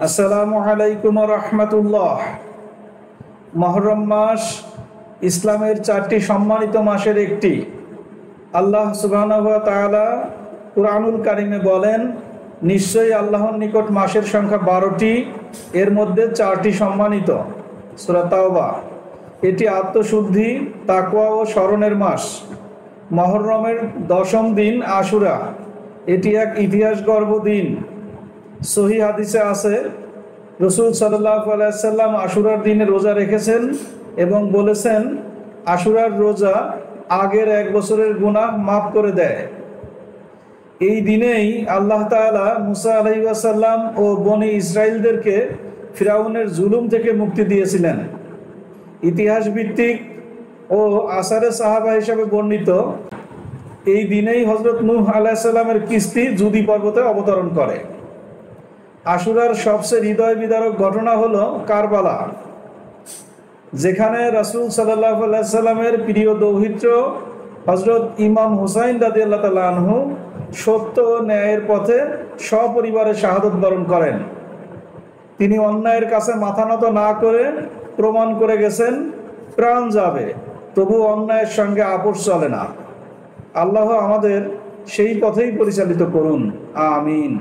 আসসালামু আলাইকুম ওয়া রাহমাতুল্লাহ। মুহররম মাস ইসলামের 4টি সম্মানিত মাসের একটি। আল্লাহ সুবহানাহু ওয়া তাআলা কুরআনুল কারীমে বলেন, নিশ্চয়ই আল্লাহর নিকট মাসের সংখ্যা 12টি, এর মধ্যে 4টি সম্মানিত। সূরা তাওবা। এটি আত্মশুদ্ধি, তাকওয়া ও স্মরণের মাস। মুহররমের 10ম দিন আশুরা, এটি এক ইতিহাসগর্ভ দিন। সহিহ হাদিসে আছে, রাসূল সাল্লাল্লাহু আলাইহি ওয়াসাল্লাম আশুরার দিনে রোজা রেখেছেন এবং বলেছেন, আশুরার রোজা আগের 1 বছরের গুনাহ মাফ করে দেয়। এই দিনেই আল্লাহ তাআলা মুসা আলাইহিস সালাম ও বনি ইসরাইলদেরকে ফিরাউনের জুলুম থেকে মুক্তি দিয়েছিলেন। ইতিহাস ভিত্তিক ও আসারে সাহাবা হিসেবে বর্ণিত, এই দিনেই হযরত নূহ আলাইহিস সালামের কিস্তি জুদি পর্বতে অবতরণ করে। আশুরার সবচেয়ে হৃদয় বিদারক ঘটনা হলো কারবালা, যেখানে রাসূল সাল্লাল্লাহু আলাইহি সাল্লামের প্রিয় দৌহিত্র হযরত ইমাম হুসাইন রাদিয়াল্লাহু তাআলা আনহু সত্য ও ন্যায়ের পথে সপরিবারে শাহাদত বরণ করেন। তিনি অন্যায়ের কাছে মাথা নত না করে প্রমাণ করে গেছেন, প্রাণ যাবে তবু অন্যায়ের সঙ্গে আপোষ চলে না। আল্লাহ আমাদের সেই পথেই পরিচালিত করুন, আমিন।